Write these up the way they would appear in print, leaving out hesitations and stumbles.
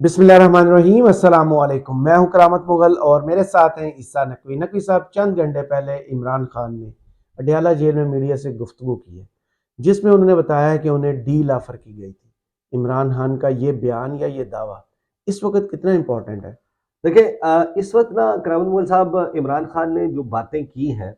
बिस्मिल्लाहिर्रहमानिर्रहीम अस्सलामुअलैकुम। मैं हूं करामत मुगल और मेरे साथ हैं ईसा नकवी। नकवी साहब, चंद घंटे पहले इमरान खान ने अडयाला जेल में मीडिया से गुफ्तगू की है, जिसमें उन्होंने बताया है कि उन्हें डील ऑफर की गई थी। इमरान खान का ये बयान या ये दावा इस वक्त कितना इंपॉर्टेंट है? देखिए, इस वक्त ना करामत मुगल साहब, इमरान खान ने जो बातें की हैं,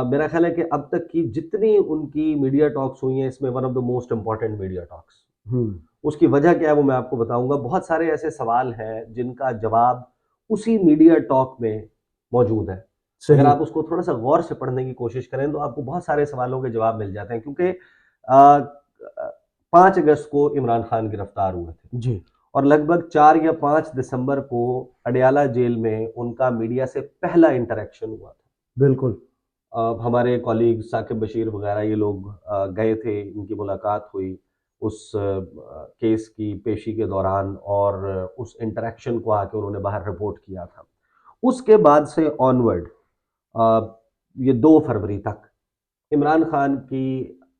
मेरा ख्याल है कि अब तक की जितनी उनकी मीडिया टॉक्स हुई हैं, इसमें one of the most important media talks. Hmm. उसकी वजह क्या है वो मैं आपको बताऊंगा। बहुत सारे ऐसे सवाल हैं जिनका जवाब उसी मीडिया टॉक में मौजूद है। अगर सही। आप उसको थोड़ा सा गौर से पढ़ने की कोशिश करें तो आपको बहुत सारे सवालों के जवाब मिल जाते हैं, क्योंकि 5 अगस्त को इमरान खान गिरफ्तार हुए थे जी। और लगभग 4 या 5 दिसंबर को अडयाला जेल में उनका मीडिया से पहला इंटरेक्शन हुआ था। बिल्कुल। हमारे कॉलीग साकिब बशीर वगैरह ये लोग गए थे, इनकी मुलाकात हुई उस केस की पेशी के दौरान, और उस इंटरेक्शन को आके उन्होंने बाहर रिपोर्ट किया था। उसके बाद से ऑनवर्ड ये 2 फरवरी तक इमरान खान की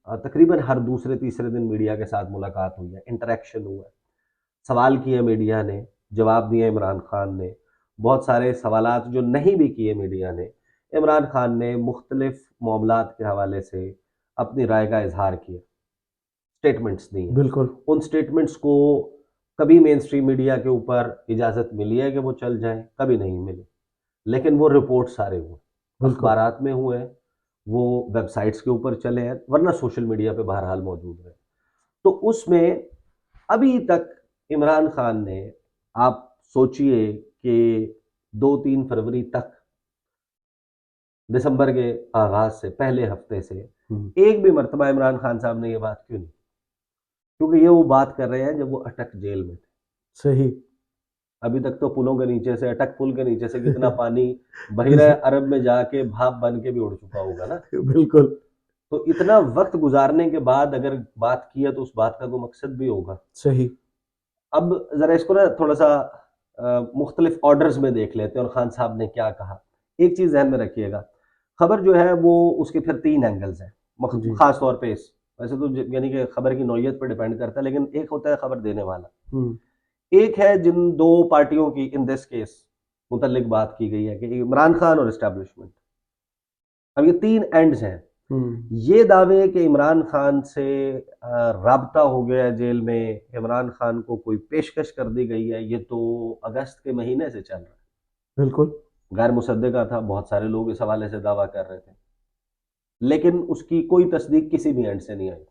तकरीबन हर दूसरे तीसरे दिन मीडिया के साथ मुलाकात हुई है, इंटरेक्शन हुआ है, सवाल किए मीडिया ने, जवाब दिए इमरान खान ने। बहुत सारे सवालात जो नहीं भी किए मीडिया ने, इमरान खान ने मुख्तलिफ मामलात के हवाले से अपनी राय का इजहार किया, स्टेटमेंट्स दी हैं। बिल्कुल। उन स्टेटमेंट्स को कभी मेन स्ट्रीम मीडिया के ऊपर इजाज़त मिली है कि वो चल जाएं, कभी नहीं मिली, लेकिन वो रिपोर्ट सारे हुए, बिल्कुल। अखबारात में हुए, वो वेबसाइट्स के ऊपर चले हैं, वरना सोशल मीडिया पे बहरहाल मौजूद रहे। तो उसमें अभी तक इमरान खान ने, आप सोचिए कि 2-3 फरवरी तक, दिसंबर के आगाज से पहले हफ्ते से हम्म। एक भी मर्तबा इमरान खान साहब ने ये बात क्यों नहीं? क्योंकि ये वो बात कर रहे हैं जब वो अटक जेल में थे। सही। अभी तक तो पुलों के नीचे से, अटक पुल के नीचे से कितना पानी बहिरा अरब में जाके भाप बन के भी उड़ चुका होगा ना। बिल्कुल। तो इतना वक्त गुजारने के बाद अगर बात की है तो उस बात का कोई मकसद भी होगा। सही। अब जरा इसको ना थोड़ा सा मुख्तलिफ ऑर्डर्स में देख लेते हैं और खान साहब ने क्या कहा। एक चीज ध्यान में रखिएगा, खबर जो है वो उसके फिर 3 एंगल्स हैं, जी। खास तौर पे इस, वैसे तो यानी कि खबर की नौयत पर डिपेंड करता है, लेकिन एक होता है खबर देने वाला, हम्म। एक है जिन दो पार्टियों की इन दिस केस मुतल्लिक बात की गई है कि इमरान खान और एस्टेब्लिशमेंट। अब ये 3 एंड्स हैं। हम्म। ये दावे कि इमरान खान से राब्ता हो गया है जेल में, इमरान खान को कोई पेशकश कर दी गई है, ये तो अगस्त के महीने से चल रहा बिल्कुल। है, गैर मुसद्दका था, बहुत सारे लोग इस हवाले से दावा कर रहे थे, लेकिन उसकी कोई तस्दीक किसी भी एंड से नहीं आई थी,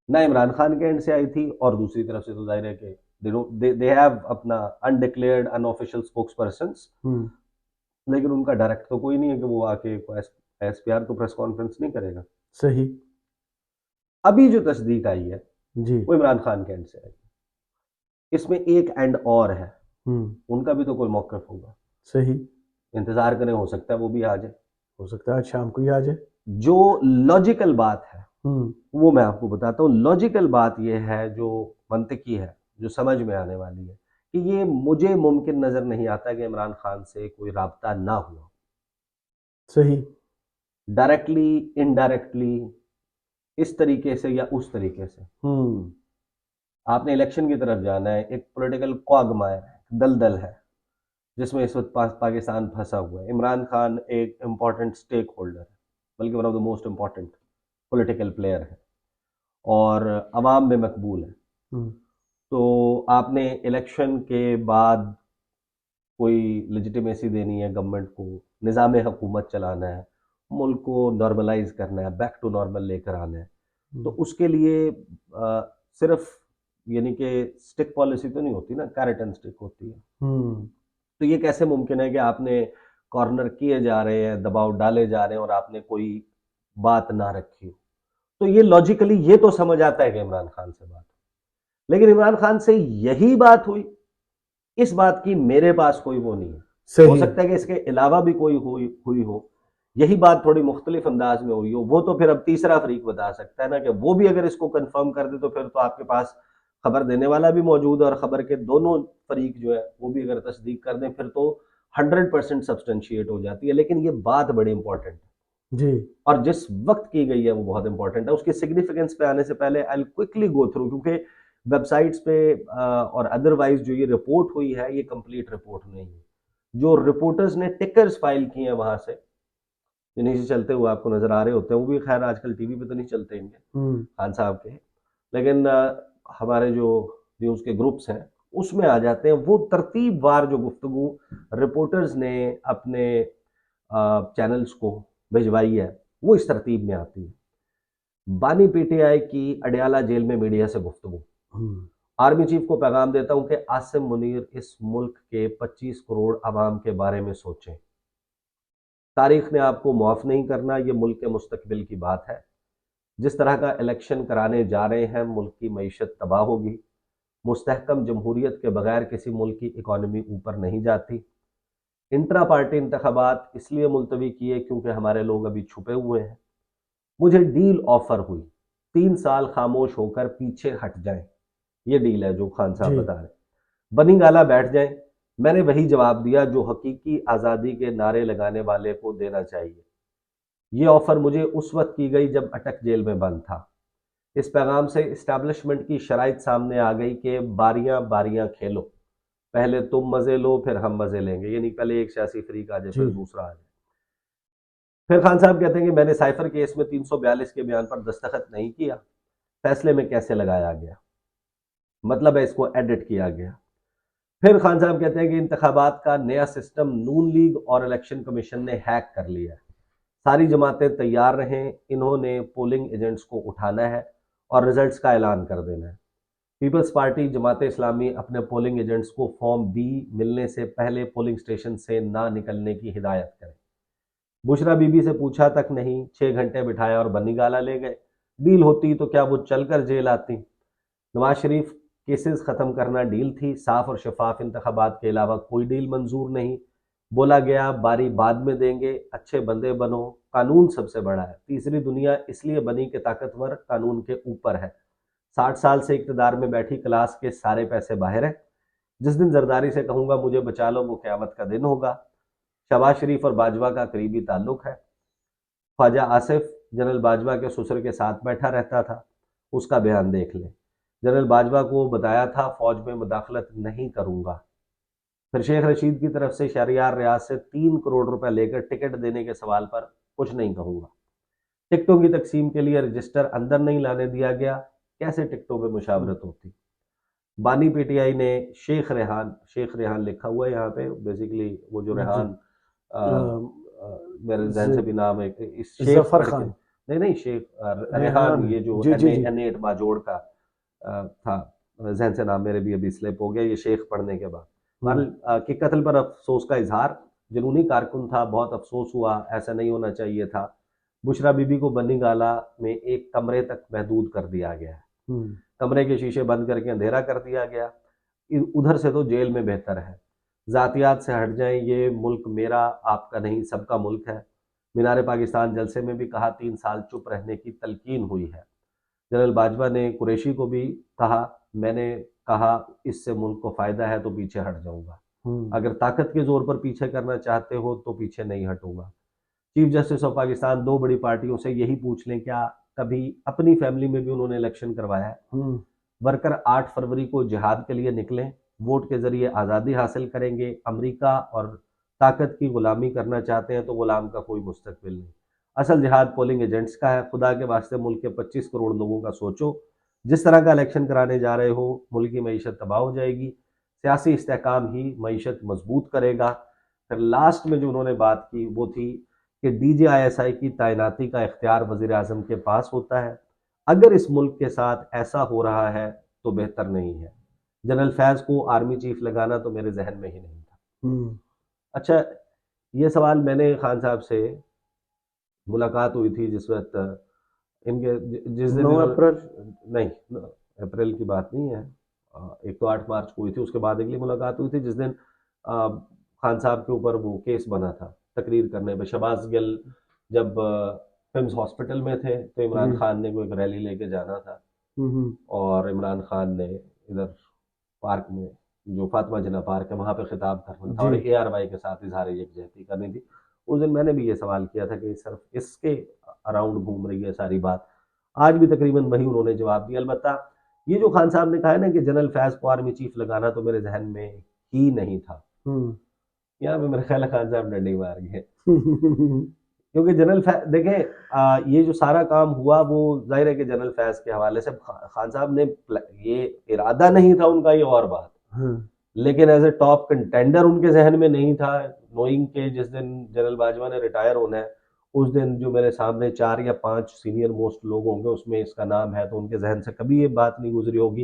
ना इमरान खान के एंड से आई थी, और दूसरी तरफ से तो जाहिर है कि दे हैव अपना अनडिक्लेयर्ड अनऑफिशियल स्पोक्स पर्सन्स, हम्म। लेकिन उनका डायरेक्ट तो कोई नहीं है कि वो आके एसपीआर तो प्रेस कॉन्फ्रेंस नहीं करेगा। सही। अभी जो तस्दीक आई है जी। वो इमरान खान के एंड से आई। इसमें एक एंड और है, हम्म। उनका भी तो कोई मौक़िफ़ होगा, सही। इंतज़ार करें, हो सकता है वो भी आ जाए। हो सकता है आज शाम को ही आ जाए। जो लॉजिकल बात है हम्म। वो मैं आपको बताता हूँ। लॉजिकल बात ये है, जो मंतकी है, जो समझ में आने वाली है, कि ये मुझे मुमकिन नज़र नहीं आता कि इमरान खान से कोई राब्ता ना हुआ, सही। डायरेक्टली, इनडायरेक्टली, इस तरीके से या उस तरीके से। हम्म। आपने इलेक्शन की तरफ जाना है, एक पॉलिटिकल क्वागमायर है, दलदल है, जिसमें इस वक्त पाकिस्तान फंसा हुआ है। इमरान खान एक इम्पॉर्टेंट स्टेक होल्डर है, बल्कि one of the most important political player है, और अवाम में मकबूल है। हम्म। तो आपने इलेक्शन के बाद कोई लेजिटिमेसी देनी है गवर्नमेंट को, निज़ाम हुकूमत चलाना है, मुल्क को नॉर्मलाइज करना है, बैक टू नॉर्मल लेकर आना है, तो हम्म। उसके लिए सिर्फ यानी कि स्टिक पॉलिसी तो नहीं होती ना, कैरेट एंड स्टिक होती है। हम्म। तो ये कैसे मुमकिन है कि आपने कॉर्नर किए जा रहे हैं, दबाव डाले जा रहे हैं, और आपने कोई बात ना रखी हो? तो ये लॉजिकली ये तो समझ आता है कि इमरान खान से बात, लेकिन इमरान खान से यही बात हुई, इस बात की मेरे पास कोई वो नहीं है। हो सही। सकता है कि इसके अलावा भी कोई हुई हो, यही बात थोड़ी मुख्तलिफ अंदाज में हुई हो, वो तो फिर अब तीसरा फरीक बता सकता है ना, कि वो भी अगर इसको कंफर्म कर दे तो फिर तो आपके पास खबर देने वाला भी मौजूद है, और खबर के दोनों फरीक जो है वो भी अगर तस्दीक कर दें, फिर तो 100% सब्सटेंशिएट हो जाती है। लेकिन ये बात बड़ी इंपॉर्टेंट है, जी। और जिस वक्त की गई है वो बहुत इंपॉर्टेंट है। उसकी सिग्निफिकेंस पे आने से पहले I will quickly go through, क्योंकि वेबसाइट्स पे और अदरवाइज जो ये रिपोर्ट हुई है ये कंप्लीट रिपोर्ट नहीं है। जो रिपोर्टर्स ने टिकर्स फाइल किए हैं वहां से, जिन्हीं से चलते हुए आपको नजर आ रहे होते हैं, वो भी खैर आजकल टीवी पे तो नहीं चलते इनके, खान साहब के, लेकिन हमारे जो न्यूज़ के ग्रुप्स हैं उसमें आ जाते हैं। वो तरतीबवार जो गुफ्तगू रिपोर्टर्स ने अपने चैनल्स को भिजवाई है वो इस तरतीब में आती है। बानी पीटीआई की अडयाला जेल में मीडिया से गुफ्तगू। आर्मी चीफ को पैगाम देता हूं कि आसिम मुनीर इस मुल्क के 25 करोड़ आवाम के बारे में सोचें। तारीख ने आपको माफ नहीं करना, ये मुल्क के मुस्तकबिल की बात है। जिस तरह का इलेक्शन कराने जा रहे हैं मुल्क की मईशत तबाह होगी। मुस्तहकम जमहूरियत के बगैर किसी मुल्क की इकॉनमी ऊपर नहीं जाती। इंट्रा पार्टी इंतखाबात इसलिए मुलतवी किए क्योंकि हमारे लोग अभी छुपे हुए हैं। मुझे डील ऑफर हुई, 3 साल खामोश होकर पीछे हट जाएं। ये डील है जो खान साहब बता रहे। बनी गाला बैठ जाएं। मैंने वही जवाब दिया जो हकीकी आज़ादी के नारे लगाने वाले को देना चाहिए। ये ऑफर मुझे उस वक्त की गई जब अटक जेल में बंद था। इस पैगाम से इस्टेब्लिशमेंट की शराइत सामने आ गई कि बारियां बारियां खेलो, पहले तुम मजे लो फिर हम मजे लेंगे। यानी पहले एक सियासी फरीक आ जाए फिर दूसरा आ जाए। फिर खान साहब कहते हैं कि मैंने साइफर केस में 342 के बयान पर दस्तखत नहीं किया, फैसले में कैसे लगाया गया, मतलब है इसको एडिट किया गया। फिर खान साहब कहते हैं कि इंतखाबात का नया सिस्टम नून लीग और इलेक्शन कमीशन ने हैक कर लिया है। सारी जमातें तैयार रहें, इन्होंने पोलिंग एजेंट्स को उठाना है और रिजल्ट्स का ऐलान कर देना है। पीपल्स पार्टी जमात इस्लामी अपने पोलिंग एजेंट्स को फॉर्म बी मिलने से पहले पोलिंग स्टेशन से ना निकलने की हिदायत करें। बुशरा बीबी से पूछा तक नहीं, 6 घंटे बिठाया और बनी गाला ले गए। डील होती तो क्या वो चलकर जेल आती। नवाज शरीफ केसेस खत्म करना डील थी, साफ और शफाफ इंतखाबात के अलावा कोई डील मंजूर नहीं। बोला गया बारी बाद में देंगे, अच्छे बंदे बनो, कानून सबसे बड़ा है। तीसरी दुनिया इसलिए बनी कि ताकतवर कानून के ऊपर है। 60 साल से इक्तदार में बैठी क्लास के सारे पैसे बाहर है। जिस दिन जरदारी से कहूंगा मुझे बचा लो वो क़यामत का दिन होगा। शहबाज शरीफ और बाजवा का करीबी ताल्लुक है। ख्वाजा आसिफ जनरल बाजवा के ससुर के साथ बैठा रहता था, उसका बयान देख लें। जनरल बाजवा को बताया था फौज में मुदाखलत नहीं करूंगा। फिर शेख रशीद की तरफ से शहरियार रियाज से 3 करोड़ रुपए लेकर टिकट देने के सवाल पर कुछ नहीं कहूंगा। टिकटों की तकसीम के लिए रजिस्टर अंदर नहीं लाने दिया गया, कैसे टिकटों पर मुशावरत होती। बानी पीटीआई ने शेख रेहान लिखा हुआ है यहाँ पे, बेसिकली वो जो रेहान मेरे जहन से भी नाम है इस शेख जफर खान, नहीं शेख रेहान, ये जो एनेट बाजोड़ का था, जहन से नाम मेरे भी अभी स्लिप हो गया ये शेख पढ़ने के बाद। कि कत्ल पर अफसोस का इजहार, जुनूनी कारकुन था, बहुत अफसोस हुआ, ऐसा नहीं होना चाहिए था। बुशरा बीबी को बनी गाला में एक कमरे तक महदूद कर दिया गया है। कमरे के शीशे बंद करके अंधेरा कर दिया गया। उधर से तो जेल में बेहतर है। जातियात से हट जाएं, ये मुल्क मेरा आपका नहीं सबका मुल्क है। मीनार पाकिस्तान जलसे में भी कहा 3 साल चुप रहने की तलकीन हुई है। जनरल बाजवा ने कुरैशी को भी कहा, मैंने कहा इससे मुल्क को फायदा है तो पीछे हट जाऊंगा, अगर ताकत के जोर पर पीछे करना चाहते हो तो पीछे नहीं हटूंगा। चीफ जस्टिस ऑफ पाकिस्तान दो बड़ी पार्टियों से यही पूछ लें क्या कभी अपनी फैमिली में भी उन्होंने इलेक्शन करवाया है। वर्कर 8 फरवरी को जिहाद के लिए निकलें, वोट के जरिए आज़ादी हासिल करेंगे। अमेरिका और ताकत की गुलामी करना चाहते हैं तो गुलाम का कोई मुस्तकबिल नहीं। असल जिहाद पोलिंग एजेंट्स का है। खुदा के वास्ते मुल्क के 25 करोड़ लोगों का सोचो। जिस तरह का इलेक्शन कराने जा रहे हो मुल्क की मईशत तबाह हो जाएगी। सियासी इस्तेहकाम ही मईशत मजबूत करेगा। फिर लास्ट में जो उन्होंने बात की वो थी कि DJISI की तैनाती का इख्तियार वज़ीर आज़म के पास होता है। अगर इस मुल्क के साथ ऐसा हो रहा है तो बेहतर नहीं है। जनरल फैज को आर्मी चीफ लगाना तो मेरे जहन में ही नहीं था। अच्छा, ये सवाल मैंने खान साहब से मुलाकात हुई थी जिस वक्त इनके जिस दिन 9 अप्रैल नहीं, अप्रैल की बात नहीं है, एक तो 8 मार्च को हुई थी, उसके बाद अगली मुलाकात हुई थी जिस दिन खान साहब के ऊपर वो केस बना था तकरीर करने पर। शहबाज गिल जब फिम्स हॉस्पिटल में थे तो इमरान खान ने कोई एक रैली लेके जाना था और इमरान खान ने इधर पार्क में जो फातिमा जिन्ना पार्क है वहां पे खिताब करना था और ARY के साथ इजहार यकजहती करनी थी। उस दिन मैंने भी ये सवाल किया था कि सिर्फ इसके अराउंड घूम रही है सारी बात। आज भी तकरीबन वही उन्होंने जवाब दिया। अलबत्ता ये जो खान साहब ने कहा है ना कि जनरल फैज को आर्मी चीफ लगाना, तो मेरे जहन में ही नहीं था। यहाँ पे मेरे ख्याल है खान साहब डंडे मार गए क्योंकि जनरल फैज देखें, ये जो सारा काम हुआ वो जाहिर है कि जनरल फैज के हवाले से खान साहब ने ये इरादा नहीं था उनका, ये और बात, लेकिन एज ए टॉप कंटेंडर उनके जहन में नहीं था, नोइंग के जिस दिन जनरल बाजवा ने रिटायर होना है उस दिन जो मेरे सामने 4 या 5 सीनियर मोस्ट लोग होंगे उसमें इसका नाम है, तो उनके जहन से कभी ये बात नहीं गुजरी होगी,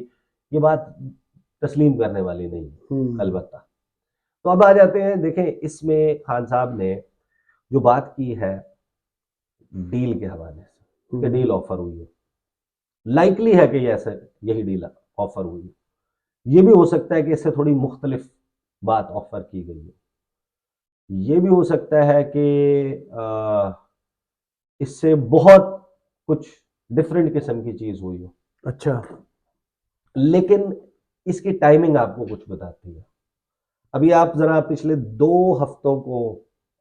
ये बात तस्लीम करने वाली नहीं है अलबत्ता। तो अब आ जाते हैं, देखें इसमें खान साहब ने जो बात की है डील के हवाले से कि डील ऑफर हुई है, लाइकली है कि ऐसे यही डील ऑफर हुई है, ये भी हो सकता है कि इससे थोड़ी मुख्तलिफ बात ऑफर की गई है, ये भी हो सकता है कि इससे बहुत कुछ डिफरेंट किस्म की चीज हुई हो। अच्छा, लेकिन इसकी टाइमिंग आपको कुछ बताती है। अभी आप जरा पिछले 2 हफ्तों को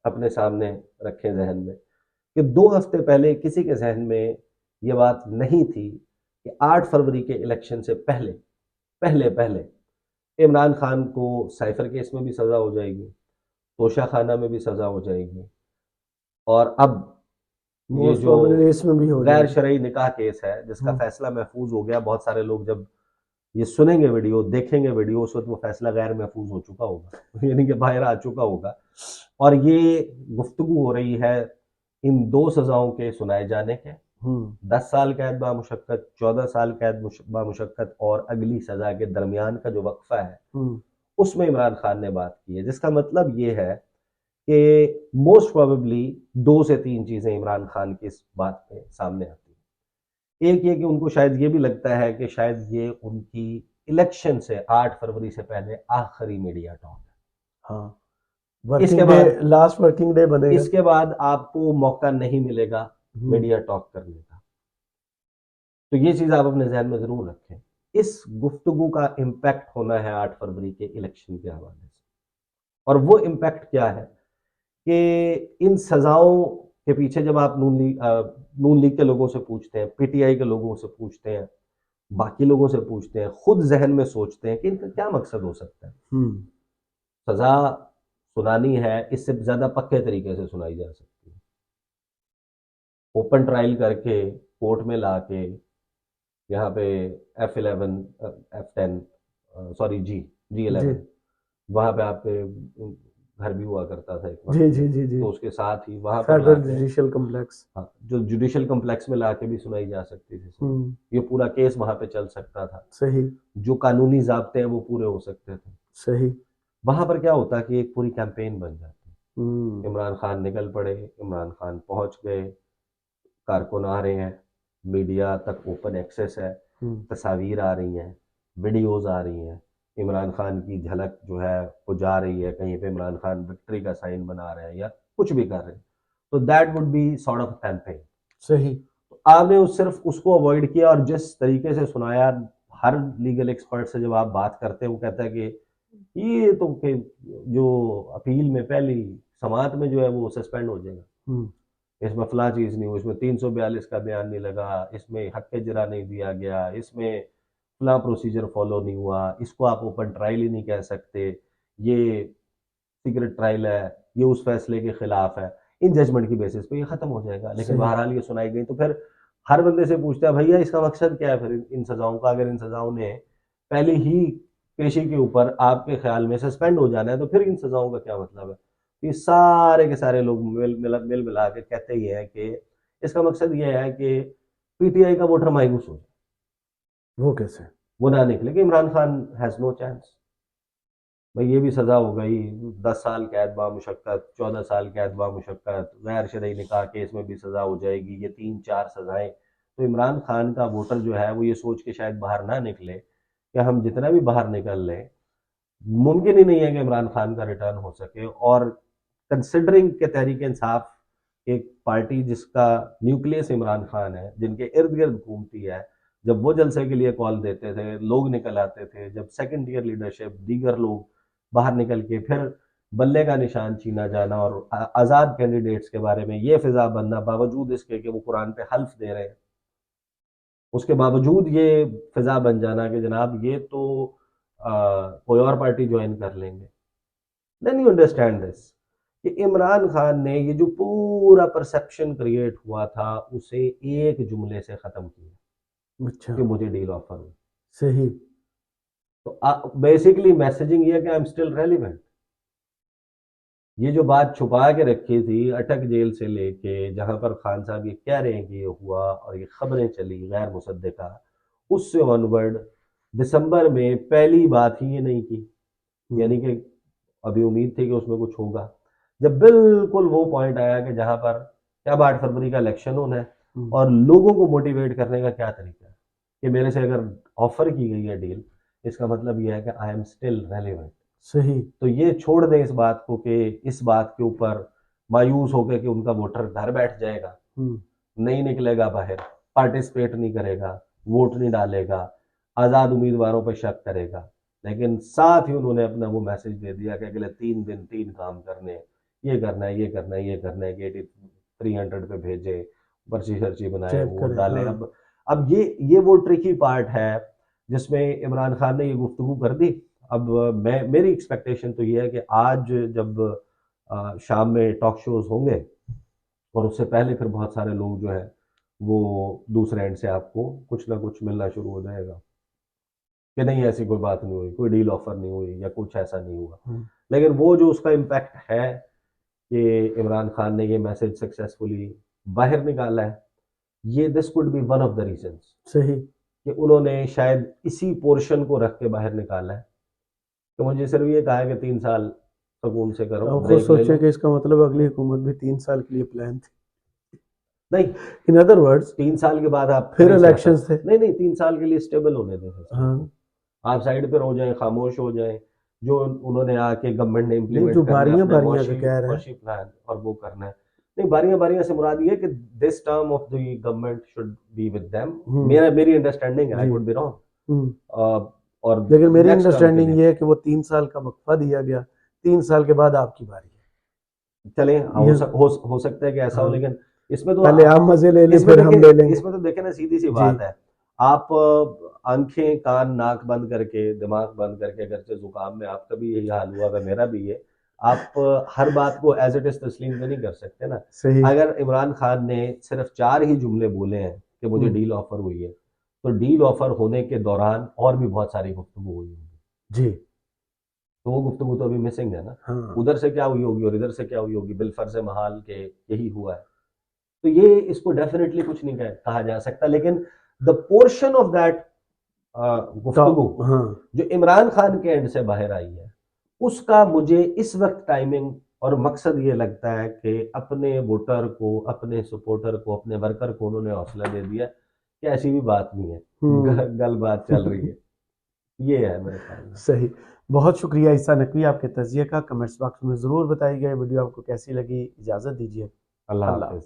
अपने सामने रखें जहन में कि 2 हफ्ते पहले किसी के जहन में ये बात नहीं थी कि 8 फरवरी के इलेक्शन से पहले पहले पहले इमरान खान को साइफर केस में भी सजा हो जाएगी, तोशा खाना में भी सजा हो जाएगी, और अब ये जो इसमें भी हो गैर जाएगी। शरई निकाह केस है जिसका फैसला महफूज हो गया, बहुत सारे लोग जब ये सुनेंगे वीडियो, देखेंगे वीडियो, उस वक्त वो फैसला गैर महफूज हो चुका होगा यानी कि बाहर आ चुका होगा, और ये गुफ्तगू हो रही है इन 2 सजाओं के सुनाए जाने के, 10 साल कैद बामुशक्कत, 14 साल कैद बामुशक्कत और अगली सजा के दरमियान का जो वक्फा है उसमें इमरान खान ने बात की है, जिसका मतलब ये है कि मोस्ट प्रोबेबली 2 से 3 चीजें इमरान खान की इस बात पे सामने आती है। एक ये कि उनको शायद ये भी लगता है कि शायद ये उनकी इलेक्शन से 8 फरवरी से पहले आखिरी मीडिया टॉक है। हाँ, इसके बाद लास्ट वर्किंग डे बनेगा। इसके बाद आपको मौका नहीं मिलेगा मीडिया टॉक करने का, तो ये चीज आप अपने जहन में जरूर रखें। इस गुफ्तगू का इम्पैक्ट होना है 8 फरवरी के इलेक्शन के हवाले से, और वो इम्पैक्ट क्या है कि इन सजाओं के पीछे जब आप नून लीग के लोगों से पूछते हैं, पीटीआई के लोगों से पूछते हैं, बाकी लोगों से पूछते हैं, खुद जहन में सोचते हैं कि इनका क्या मकसद हो सकता है। सजा सुनानी है, इससे ज्यादा पक्के तरीके से सुनाई जा सकती है, ओपन ट्रायल करके कोर्ट में ला के, यहाँ पे F11 F10 सॉरी G11 वहां पे आपके घर भी हुआ करता था एक वक्त, जी, तो उसके साथ ही वहां पर जुडिशियल कम्प्लेक्स, हाँ, जो जुडिशियल कम्प्लेक्स में लाके भी सुनाई जा सकती थी, ये पूरा केस वहां पे चल सकता था, सही, जो कानूनी जाब्ते हैं वो पूरे हो सकते थे, सही। वहां पर क्या होता कि एक पूरी कैंपेन बन जाती, इमरान खान निकल पड़े, इमरान खान पहुंच गए, कारकुन आ रहे हैं, मीडिया तक ओपन एक्सेस है, तस्वीर आ रही हैं, वीडियोज आ रही हैं, इमरान खान की झलक जो है वो जा रही है, कहीं पे इमरान खान विक्ट्री का साइन बना रहे हैं या कुछ भी कर रहे हैं, तो that would be sort of campaign. सही। तो आपने सिर्फ उसको अवॉइड किया, और जिस तरीके से सुनाया, हर लीगल एक्सपर्ट से जब आप बात करते हैं वो कहता है कि ये तो कि जो अपील में पहली समात में जो है वो सस्पेंड हो जाएगा, इसमें फला चीज नहीं हुई, इसमें 342 का बयान नहीं लगा, इसमें हक जरा नहीं दिया गया, इसमें फला प्रोसीजर फॉलो नहीं हुआ, इसको आप ओपन ट्रायल ही नहीं कह सकते, ये सीक्रेट ट्रायल है, ये उस फैसले के खिलाफ है, इन जजमेंट की बेसिस पे ये खत्म हो जाएगा। लेकिन बहरहाल ये सुनाई गई, तो फिर हर बंदे से पूछता है भैया इसका मकसद क्या है फिर इन सजाओं का, अगर इन सजाओं ने पहले ही पेशी के ऊपर आपके ख्याल में सस्पेंड हो जाना है तो फिर इन सजाओं का क्या मतलब है। ये सारे के सारे लोग मिल मिला के कहते ही हैं कि इसका मकसद ये है कि पीटीआई का वोटर मायूस हो जाए। वो कैसे? वो ना निकले कि Imran Khan has no chance, भाई ये भी सजा हो गई, 10 साल कैद बामुशक्कत, 14 साल कैद बामुशक्कत, गैर शरई निकाह केस में भी सजा हो जाएगी, ये 3-4 सजाएं, तो इमरान खान का वोटर जो है वो ये सोच के शायद बाहर ना निकले कि हम जितना भी बाहर निकल लें मुमकिन ही नहीं है कि इमरान खान का रिटर्न हो सके। और कंसिडरिंग के तहरीक इंसाफ एक पार्टी जिसका न्यूक्लियस इमरान खान है, जिनके इर्द गिर्द घूमती है, जब वो जलसे के लिए कॉल देते थे लोग निकल आते थे, जब सेकंड ईयर लीडरशिप दीगर लोग बाहर निकल के फिर बल्ले का निशान छीना जाना और आज़ाद कैंडिडेट्स के बारे में ये फिजा बनना, बावजूद इसके कि वो कुरान पे हल्फ दे रहे हैं, उसके बावजूद ये फिजा बन जाना कि जनाब ये तो कोई और पार्टी ज्वाइन कर लेंगे। देन यू अंडरस्टैंड दिस कि इमरान खान ने ये जो पूरा परसेप्शन क्रिएट हुआ था उसे एक जुमले से खत्म किया अच्छा। कि मुझे डील ऑफर हुई। सही। तो बेसिकली मैसेजिंग ये है कि आई एम स्टिल रेलिवेंट। ये जो बात छुपा के रखी थी अटक जेल से लेके जहां पर खान साहब ये कह रहे हैं कि ये हुआ और ये खबरें चली गैर मुसद्दिका, उससे ऑनवर्ड दिसंबर में पहली बात ही ये नहीं की। यानी कि अभी उम्मीद थी कि उसमें कुछ होगा। जब बिल्कुल वो पॉइंट आया कि जहां पर क्या 8 फरवरी का इलेक्शन होना है और लोगों को मोटिवेट करने का क्या तरीका है कि मेरे से अगर ऑफर की गई है डील, इसका मतलब यह है कि आई एम स्टिल रेलिवेंट। सही। तो ये छोड़ दें इस बात को कि इस बात के ऊपर मायूस होकर कि उनका वोटर घर बैठ जाएगा, नहीं निकलेगा बाहर, पार्टिसिपेट नहीं करेगा, वोट नहीं डालेगा, आज़ाद उम्मीदवारों पर शक करेगा। लेकिन साथ ही उन्होंने अपना वो मैसेज दे दिया कि अगले 3 दिन 3 काम करने हैं, ये करना है, ये करना है, ये करना है, कि 300 पे भेजे, पर्ची शर्ची बनाए, चेक वोट करें, डालें। हाँ। अब ये वो ट्रिकी पार्ट है जिसमें इमरान खान ने ये गुफ्तगू कर दी। अब मैं मेरी एक्सपेक्टेशन तो ये है कि आज जब शाम में टॉक शोज होंगे और उससे पहले फिर बहुत सारे लोग जो है वो दूसरे एंड से आपको कुछ ना कुछ मिलना शुरू हो जाएगा कि नहीं ऐसी कोई बात नहीं हुई, कोई डील ऑफर नहीं हुई या कुछ ऐसा नहीं हुआ। लेकिन वो जो उसका इम्पैक्ट है कि इमरान खान ने ये मैसेज सक्सेसफुली बाहर निकाला है, ये this could be one of the reasons सही। कि उन्होंने शायद इसी पोर्शन को रख के बाहर निकाला है। तो मुझे सिर्फ ये कहा है कि 3 साल सुकून से करो, अब खुद ब्रेक ले सोचें लो। कि इसका मतलब अगली हुकूमत भी 3 साल के लिए प्लान थी। नहीं, इन अदर वर्ड्स 3 साल के बाद आप फिर करें इलेक्शंस सियासत, थे। नहीं नहीं 3 साल के लिए स्टेबल होने दें सिस्टम हाँ। को। आप साइड पर हो जाएं, खामोश हो जाएं, जो उन्होंने आके गवर्नमेंट ने नहीं, जो इम्प्लीमेंट करना है बारियां अपने बारियां का मुआशी कह रहे हैं। मुआशी प्लान और वो करना है। नहीं, बारियां बारियां से मुराद ये है कि this term of the government should be with them. मेरी अंडरस्टैंडिंग है, आई जी। Could be wrong. और लेकिन मेरी नेक्स्ट टर्म के अंडरस्टैंडिंग लिए ये है कि वो 3 साल का वक्फा दिया गया, 3 साल के बाद आपकी बारी चलें, है ये। हो सकता है कि ऐसा हो। हाँ, लेकिन इसमें तो पहले आप मजे ले लें, इसमें फिर हम ले देखें, लेंगे। इसमें तो देखें ना, सीधी सी जी। बात है। आप आंखें कान नाक बंद करके दिमाग बंद करके, अगर से जुकाम में आपका भी यही हाल हुआ है, मेरा भी ये, आप हर बात को एज इट इज तस्लीम तो नहीं कर सकते ना। सही। अगर इमरान खान ने सिर्फ 4 ही जुमले बोले हैं कि मुझे डील ऑफर हुई है, तो डील ऑफर होने के दौरान और भी बहुत सारी गुफ्तगू हुई होगी। जी। तो वो गुफ्तगू तो अभी मिसिंग है ना। हाँ। उधर से क्या हुई होगी और इधर से क्या हुई होगी, बिलफर्ज महाल के यही हुआ है। तो ये इसको डेफिनेटली कुछ नहीं कहा जा सकता। लेकिन द पोर्शन ऑफ दैट गुफ्तगू हाँ। जो इमरान खान के एंड से बाहर आई है, उसका मुझे इस वक्त टाइमिंग और मकसद ये लगता है कि अपने वोटर को, अपने सपोर्टर को, अपने वर्कर को उन्होंने हौसला दे दिया कि ऐसी भी बात नहीं है, गल बात चल रही है। ये है मेरे ख्याल में। सही। बहुत शुक्रिया ईसा नकवी आपके तजिए का। कमेंट्स बॉक्स में ज़रूर बताइएगा वीडियो आपको कैसी लगी। इजाज़त दीजिए। अल्लाह अल्लाह। हाफिज।